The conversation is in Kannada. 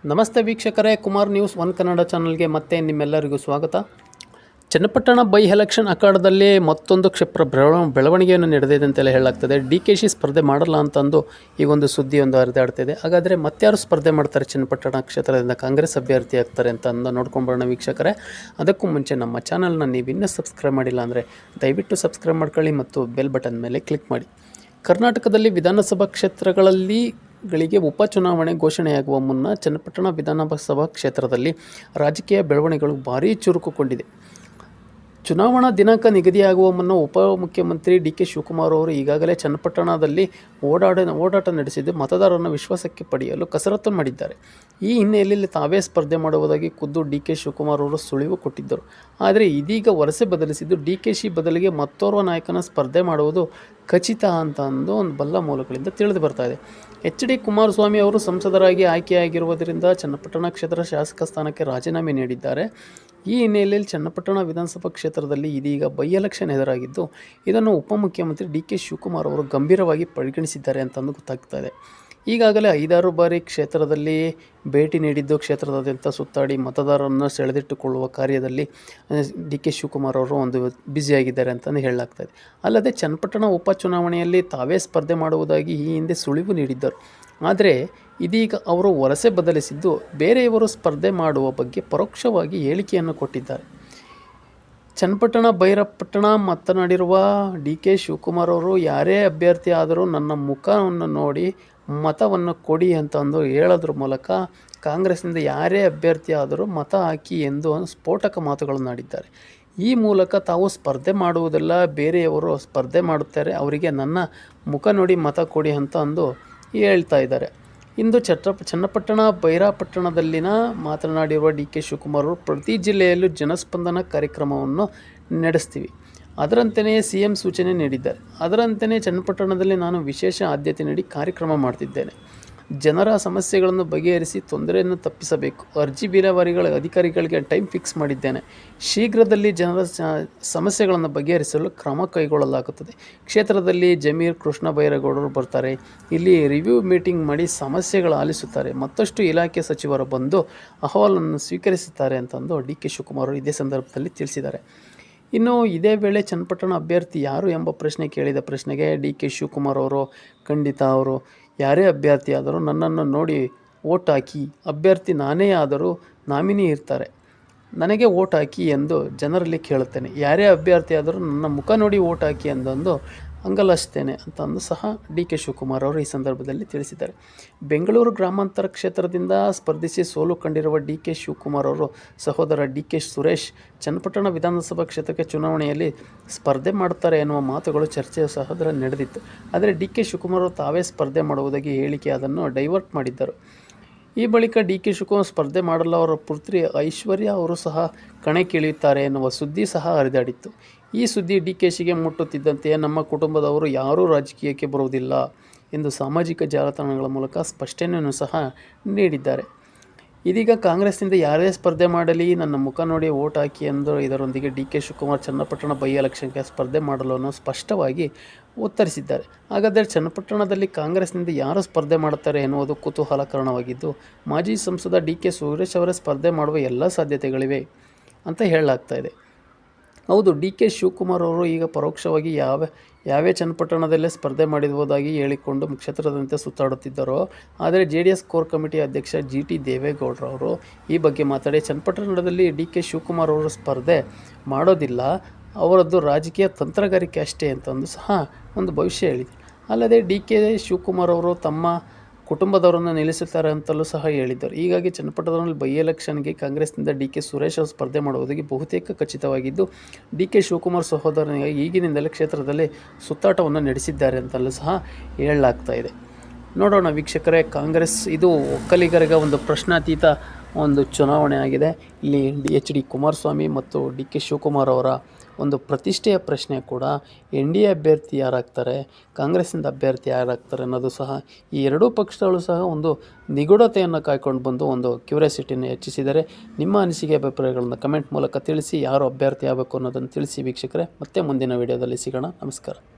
ನಮಸ್ತೆ ವೀಕ್ಷಕರೇ, ಕುಮಾರ್ ನ್ಯೂಸ್ ಒನ್ ಕನ್ನಡ ಚಾನಲ್ಗೆ ಮತ್ತೆ ನಿಮ್ಮೆಲ್ಲರಿಗೂ ಸ್ವಾಗತ. ಚನ್ನಪಟ್ಟಣ ಬೈ ಎಲೆಕ್ಷನ್ ಅಖಾಡದಲ್ಲಿ ಮತ್ತೊಂದು ಕ್ಷಿಪ್ರ ಬೆಳವಣಿಗೆಯನ್ನು ನಡೆದಿದೆ ಅಂತೆಲ್ಲ ಹೇಳಲಾಗ್ತದೆ. DKC ಸ್ಪರ್ಧೆ ಮಾಡಲ್ಲ ಅಂತಂದು ಈಗೊಂದು ಸುದ್ದಿಯೊಂದು ಹರಿದಾಡ್ತಿದೆ. ಹಾಗಾದರೆ ಮತ್ತಾರು ಸ್ಪರ್ಧೆ ಮಾಡ್ತಾರೆ ಚನ್ನಪಟ್ಟಣ ಕ್ಷೇತ್ರದಿಂದ, ಕಾಂಗ್ರೆಸ್ ಅಭ್ಯರ್ಥಿ ಆಗ್ತಾರೆ ಅಂತ ನೋಡ್ಕೊಂಬರೋಣ ವೀಕ್ಷಕರೇ. ಅದಕ್ಕೂ ಮುಂಚೆ ನಮ್ಮ ಚಾನಲ್ನ ನೀವು ಇನ್ನೂ ಸಬ್ಸ್ಕ್ರೈಬ್ ಮಾಡಿಲ್ಲ ಅಂದರೆ ದಯವಿಟ್ಟು ಸಬ್ಸ್ಕ್ರೈಬ್ ಮಾಡ್ಕೊಳ್ಳಿ ಮತ್ತು ಬೆಲ್ ಬಟನ್ ಮೇಲೆ ಕ್ಲಿಕ್ ಮಾಡಿ. ಕರ್ನಾಟಕದಲ್ಲಿ ವಿಧಾನಸಭಾ ಕ್ಷೇತ್ರಗಳಿಗೆ ಉಪಚುನಾವಣೆ ಘೋಷಣೆಯಾಗುವ ಮುನ್ನ ಚನ್ನಪಟ್ಟಣ ವಿಧಾನಸಭಾ ಕ್ಷೇತ್ರದಲ್ಲಿ ರಾಜಕೀಯ ಬೆಳವಣಿಗೆಗಳು ಭಾರೀ ಚುರುಕುಗೊಂಡಿದೆ. ಚುನಾವಣಾ ದಿನಾಂಕ ನಿಗದಿಯಾಗುವ ಮುನ್ನ ಉಪಮುಖ್ಯಮಂತ್ರಿ DK ಶಿವಕುಮಾರ್ ಅವರು ಈಗಾಗಲೇ ಚನ್ನಪಟ್ಟಣದಲ್ಲಿ ಓಡಾಟ ನಡೆಸಿದ್ದು ಮತದಾರರನ್ನು ವಿಶ್ವಾಸಕ್ಕೆ ಪಡೆಯಲು ಕಸರತ್ತು ಮಾಡಿದ್ದಾರೆ. ಈ ಹಿನ್ನೆಲೆಯಲ್ಲಿ ತಾವೇ ಸ್ಪರ್ಧೆ ಮಾಡುವುದಾಗಿ ಖುದ್ದು DK ಶಿವಕುಮಾರ್ ಅವರು ಸುಳಿವು ಕೊಟ್ಟಿದ್ದರು. ಆದರೆ ಇದೀಗ ವರಸೆ ಬದಲಿಸಿದ್ದು DKC ಬದಲಿಗೆ ಮತ್ತೋರ್ವ ನಾಯಕನ ಸ್ಪರ್ಧೆ ಮಾಡುವುದು ಖಚಿತ ಅಂತ ಒಂದು ಬಲ್ಲ ಮೂಲಗಳಿಂದ ತಿಳಿದು ಬರ್ತಾ ಇದೆ. HD ಕುಮಾರಸ್ವಾಮಿ ಅವರು ಸಂಸದರಾಗಿ ಆಯ್ಕೆಯಾಗಿರುವುದರಿಂದ ಚನ್ನಪಟ್ಟಣ ಕ್ಷೇತ್ರ ಶಾಸಕ ಸ್ಥಾನಕ್ಕೆ ರಾಜೀನಾಮೆ ನೀಡಿದ್ದಾರೆ. ಈ ಹಿನ್ನೆಲೆಯಲ್ಲಿ ಚನ್ನಪಟ್ಟಣ ವಿಧಾನಸಭಾ ಕ್ಷೇತ್ರದಲ್ಲಿ ಇದೀಗ ಬೈ ಎಲೆಕ್ಷನ್ ಎದುರಾಗಿದ್ದು, ಇದನ್ನು ಉಪಮುಖ್ಯಮಂತ್ರಿ DK ಶಿವಕುಮಾರ್ ಅವರು ಗಂಭೀರವಾಗಿ ಪರಿಗಣಿಸಿದ್ದಾರೆ ಅಂತಂದು ಗೊತ್ತಾಗ್ತಾ ಇದೆ. ಈಗಾಗಲೇ 5-6 ಬಾರಿ ಕ್ಷೇತ್ರದಲ್ಲಿ ಭೇಟಿ ನೀಡಿದ್ದು, ಕ್ಷೇತ್ರದಾದ್ಯಂತ ಸುತ್ತಾಡಿ ಮತದಾರರನ್ನು ಸೆಳೆದಿಟ್ಟುಕೊಳ್ಳುವ ಕಾರ್ಯದಲ್ಲಿ DK ಶಿವಕುಮಾರ್ ಅವರು ಒಂದು ಬ್ಯುಸಿಯಾಗಿದ್ದಾರೆ ಅಂತಲೇ ಹೇಳಲಾಗ್ತಾಯಿದೆ. ಅಲ್ಲದೆ ಚನ್ನಪಟ್ಟಣ ಉಪಚುನಾವಣೆಯಲ್ಲಿ ತಾವೇ ಸ್ಪರ್ಧೆ ಮಾಡುವುದಾಗಿ ಈ ಹಿಂದೆ ಸುಳಿವು ನೀಡಿದ್ದರು. ಆದರೆ ಇದೀಗ ಅವರು ವರಸೆ ಬದಲಿಸಿದ್ದು ಬೇರೆಯವರು ಸ್ಪರ್ಧೆ ಮಾಡುವ ಬಗ್ಗೆ ಪರೋಕ್ಷವಾಗಿ ಹೇಳಿಕೆಯನ್ನು ಕೊಟ್ಟಿದ್ದಾರೆ. ಚನ್ನಪಟ್ಟಣ ಭೈರಪಟ್ಟಣ ಮಾತನಾಡಿರುವ DK ಶಿವಕುಮಾರ್ ಅವರು, ಯಾರೇ ಅಭ್ಯರ್ಥಿ ಆದರೂ ನನ್ನ ಮುಖವನ್ನು ನೋಡಿ ಮತವನ್ನು ಕೊಡಿ ಅಂತಂದು ಹೇಳೋದ್ರ ಮೂಲಕ ಕಾಂಗ್ರೆಸ್ನಿಂದ ಯಾರೇ ಅಭ್ಯರ್ಥಿ ಆದರೂ ಮತ ಹಾಕಿ ಎಂದು ಸ್ಫೋಟಕ ಮಾತುಗಳನ್ನಾಡಿದ್ದಾರೆ. ಈ ಮೂಲಕ ತಾವು ಸ್ಪರ್ಧೆ ಮಾಡುವುದಲ್ಲ, ಬೇರೆಯವರು ಸ್ಪರ್ಧೆ ಮಾಡುತ್ತಾರೆ, ಅವರಿಗೆ ನನ್ನ ಮುಖ ನೋಡಿ ಮತ ಕೊಡಿ ಅಂತ ಹೇಳ್ತಾ ಇದ್ದಾರೆ. ಇಂದು ಚನ್ನಪಟ್ಟಣ ಭೈರಪಟ್ಟಣದಲ್ಲಿನ ಮಾತನಾಡಿರುವ DK ಶಿವಕುಮಾರ್ ಅವರು, ಪ್ರತಿ ಜಿಲ್ಲೆಯಲ್ಲೂ ಜನಸ್ಪಂದನ ಕಾರ್ಯಕ್ರಮವನ್ನು ನಡೆಸ್ತೀವಿ, ಅದರಂತೆಯೇ CM ಸೂಚನೆ ನೀಡಿದ್ದಾರೆ. ಅದರಂತೆಯೇ ಚನ್ನಪಟ್ಟಣದಲ್ಲಿ ನಾನು ವಿಶೇಷ ಆದ್ಯತೆ ನೀಡಿ ಕಾರ್ಯಕ್ರಮ ಮಾಡ್ತಿದ್ದೇನೆ. ಜನರ ಸಮಸ್ಯೆಗಳನ್ನು ಬಗೆಹರಿಸಿ ತೊಂದರೆಯನ್ನು ತಪ್ಪಿಸಬೇಕು. ಅರ್ಜಿ ವಿಲೇವಾರಿಗಳ ಅಧಿಕಾರಿಗಳಿಗೆ ಟೈಮ್ ಫಿಕ್ಸ್ ಮಾಡಿದ್ದೇನೆ. ಶೀಘ್ರದಲ್ಲಿ ಜನರ ಸಮಸ್ಯೆಗಳನ್ನು ಬಗೆಹರಿಸಲು ಕ್ರಮ ಕೈಗೊಳ್ಳಲಾಗುತ್ತದೆ. ಕ್ಷೇತ್ರದಲ್ಲಿ ಜಮೀರ್ ಕೃಷ್ಣ ಬೈರೇಗೌಡರು ಬರ್ತಾರೆ. ಇಲ್ಲಿ ರಿವ್ಯೂ ಮೀಟಿಂಗ್ ಮಾಡಿ ಸಮಸ್ಯೆಗಳು ಆಲಿಸುತ್ತಾರೆ. ಮತ್ತಷ್ಟು ಇಲಾಖೆ ಸಚಿವರು ಬಂದು ಅಹವಾಲನ್ನು ಸ್ವೀಕರಿಸುತ್ತಾರೆ ಅಂತಂದು DK ಶಿವಕುಮಾರ್ ಇದೇ ಸಂದರ್ಭದಲ್ಲಿ ತಿಳಿಸಿದ್ದಾರೆ. ಇನ್ನು ಇದೇ ವೇಳೆ ಚನ್ನಪಟ್ಟಣ ಅಭ್ಯರ್ಥಿ ಯಾರು ಎಂಬ ಪ್ರಶ್ನೆ ಕೇಳಿದ ಪ್ರಶ್ನೆಗೆ DK ಶಿವಕುಮಾರ್ ಅವರು, ಖಂಡಿತ ಅವರು ಯಾರೇ ಅಭ್ಯರ್ಥಿ ಆದರೂ ನನ್ನನ್ನು ನೋಡಿ ವೋಟ್ ಹಾಕಿ, ಅಭ್ಯರ್ಥಿ ನಾನೇ ಆದರೂ ನಾಮಿನಿ ಇರ್ತಾರೆ, ನನಗೆ ವೋಟ್ ಹಾಕಿ ಎಂದು ಜನರಲ್ಲಿ ಕೇಳುತ್ತೇನೆ. ಯಾರೇ ಅಭ್ಯರ್ಥಿ ಆದರೂ ನನ್ನ ಮುಖ ನೋಡಿ ವೋಟ್ ಹಾಕಿ ಎಂದೊಂದು ಅಂಗಲಾಚ್ತೇನೆ ಅಂತಂದು ಸಹ DK ಶಿವಕುಮಾರ್ ಅವರು ಈ ಸಂದರ್ಭದಲ್ಲಿ ತಿಳಿಸಿದ್ದಾರೆ. ಬೆಂಗಳೂರು ಗ್ರಾಮಾಂತರ ಕ್ಷೇತ್ರದಿಂದ ಸ್ಪರ್ಧಿಸಿ ಸೋಲು ಕಂಡಿರುವ DK ಶಿವಕುಮಾರ್ ಅವರು ಸಹೋದರ DK ಸುರೇಶ್ ಚನ್ನಪಟ್ಟಣ ವಿಧಾನಸಭಾ ಕ್ಷೇತ್ರಕ್ಕೆ ಚುನಾವಣೆಯಲ್ಲಿ ಸ್ಪರ್ಧೆ ಮಾಡುತ್ತಾರೆ ಎನ್ನುವ ಮಾತುಗಳು ಚರ್ಚೆಯು ಸಹ ನಡೆದಿತ್ತು. ಆದರೆ DK ಶಿವಕುಮಾರ್ ಅವರು ತಾವೇ ಸ್ಪರ್ಧೆ ಮಾಡುವುದಾಗಿ ಹೇಳಿಕೆ ಅದನ್ನು ಡೈವರ್ಟ್ ಮಾಡಿದ್ದರು. ಈ ಬಳಿಕ DK ಶಿವಕುಮಾರ್ ಸ್ಪರ್ಧೆ ಮಾಡಲು ಅವರ ಪುತ್ರಿ ಐಶ್ವರ್ಯ ಅವರು ಸಹ ಕಣಕ್ಕಿಳಿಯುತ್ತಾರೆ ಎನ್ನುವ ಸುದ್ದಿ ಸಹ ಹರಿದಾಡಿತ್ತು. ಈ ಸುದ್ದಿ DKCಗೆ ಮುಟ್ಟುತ್ತಿದ್ದಂತೆಯೇ ನಮ್ಮ ಕುಟುಂಬದವರು ಯಾರೂ ರಾಜಕೀಯಕ್ಕೆ ಬರುವುದಿಲ್ಲ ಎಂದು ಸಾಮಾಜಿಕ ಜಾಲತಾಣಗಳ ಮೂಲಕ ಸ್ಪಷ್ಟನೆಯನ್ನು ಸಹ ನೀಡಿದ್ದಾರೆ. ಇದೀಗ ಕಾಂಗ್ರೆಸ್ನಿಂದ ಯಾರೇ ಸ್ಪರ್ಧೆ ಮಾಡಲಿ ನನ್ನ ಮುಖ ನೋಡಿ ವೋಟ್ ಹಾಕಿ ಎಂದು ಇದರೊಂದಿಗೆ DK ಶಿವಕುಮಾರ್ ಚನ್ನಪಟ್ಟಣ ಬೈ ಎಲೆಕ್ಷನ್ಗೆ ಸ್ಪರ್ಧೆ ಮಾಡಲು ಸ್ಪಷ್ಟವಾಗಿ ಉತ್ತರಿಸಿದ್ದಾರೆ. ಹಾಗಾದರೆ ಚನ್ನಪಟ್ಟಣದಲ್ಲಿ ಕಾಂಗ್ರೆಸ್ನಿಂದ ಯಾರು ಸ್ಪರ್ಧೆ ಮಾಡುತ್ತಾರೆ ಎನ್ನುವುದು ಕುತೂಹಲಕರವಾಗಿದ್ದು, ಮಾಜಿ ಸಂಸದ DK ಸುರೇಶ್ ಅವರೇ ಸ್ಪರ್ಧೆ ಮಾಡುವ ಎಲ್ಲ ಸಾಧ್ಯತೆಗಳಿವೆ ಅಂತ ಹೇಳಲಾಗ್ತಾ ಇದೆ. ಹೌದು, DK ಶಿವಕುಮಾರ್ ಅವರು ಈಗ ಪರೋಕ್ಷವಾಗಿ ಯಾವೇ ಚನ್ನಪಟ್ಟಣದಲ್ಲೇ ಸ್ಪರ್ಧೆ ಮಾಡಿರುವುದಾಗಿ ಹೇಳಿಕೊಂಡು ಕ್ಷೇತ್ರದಂತೆ ಸುತ್ತಾಡುತ್ತಿದ್ದರೋ, ಆದರೆ JDS ಕೋರ್ ಕಮಿಟಿ ಅಧ್ಯಕ್ಷ GT ದೇವೇಗೌಡರವರು ಈ ಬಗ್ಗೆ ಮಾತಾಡಿ, ಚನ್ನಪಟ್ಟಣದಲ್ಲಿ DK ಶಿವಕುಮಾರ್ ಅವರು ಸ್ಪರ್ಧೆ ಮಾಡೋದಿಲ್ಲ, ಅವರದ್ದು ರಾಜಕೀಯ ತಂತ್ರಗಾರಿಕೆ ಅಷ್ಟೇ ಅಂತಂದು ಸಹ ಒಂದು ಭವಿಷ್ಯ ಹೇಳಿದೆ. ಅಲ್ಲದೆ DK ಶಿವಕುಮಾರ್ ಅವರು ತಮ್ಮ ಕುಟುಂಬದವರನ್ನು ನಿಲ್ಲಿಸುತ್ತಾರೆ ಅಂತಲೂ ಸಹ ಹೇಳಿದ್ದರು. ಹೀಗಾಗಿ ಚನ್ನಪಟ್ಟಣದಲ್ಲಿ ಬೈ ಎಲೆಕ್ಷನ್ಗೆ ಕಾಂಗ್ರೆಸ್ನಿಂದ DK ಸುರೇಶ್ ಅವರು ಸ್ಪರ್ಧೆ ಮಾಡುವುದಕ್ಕೆ ಬಹುತೇಕ ಖಚಿತವಾಗಿದ್ದು, DK ಶಿವಕುಮಾರ್ ಸಹೋದರನಿಗಾಗಿ ಈಗಿನಿಂದಲೇ ಕ್ಷೇತ್ರದಲ್ಲಿ ಸುತ್ತಾಟವನ್ನು ನಡೆಸಿದ್ದಾರೆ ಅಂತಲೂ ಸಹ ಹೇಳಲಾಗ್ತಾ ಇದೆ. ನೋಡೋಣ ವೀಕ್ಷಕರೇ, ಕಾಂಗ್ರೆಸ್ ಇದು ಒಕ್ಕಲಿಗರಿಗೆ ಒಂದು ಪ್ರಶ್ನಾತೀತ ಒಂದು ಚುನಾವಣೆ ಆಗಿದೆ. ಇಲ್ಲಿ HD ಕುಮಾರಸ್ವಾಮಿ ಮತ್ತು DK ಶಿವಕುಮಾರ್ ಅವರ ಒಂದು ಪ್ರತಿಷ್ಠೆಯ ಪ್ರಶ್ನೆ ಕೂಡ, NDA ಅಭ್ಯರ್ಥಿ ಯಾರಾಗ್ತಾರೆ, ಕಾಂಗ್ರೆಸ್ಸಿಂದ ಅಭ್ಯರ್ಥಿ ಯಾರಾಗ್ತಾರೆ ಅನ್ನೋದು ಸಹ ಈ ಎರಡೂ ಪಕ್ಷಗಳು ಸಹ ಒಂದು ನಿಗೂಢತೆಯನ್ನು ಕಾಯ್ಕೊಂಡು ಬಂದು ಒಂದು ಕ್ಯೂರಿಯಾಸಿಟಿಯನ್ನು ಹೆಚ್ಚಿಸಿದರೆ. ನಿಮ್ಮ ಅನಿಸಿಕೆ ಅಭಿಪ್ರಾಯಗಳನ್ನು ಕಮೆಂಟ್ ಮೂಲಕ ತಿಳಿಸಿ. ಯಾರು ಅಭ್ಯರ್ಥಿ ಆಗಬೇಕು ಅನ್ನೋದನ್ನು ತಿಳಿಸಿ ವೀಕ್ಷಕರೇ. ಮತ್ತೆ ಮುಂದಿನ ವಿಡಿಯೋದಲ್ಲಿ ಸಿಗೋಣ. ನಮಸ್ಕಾರ.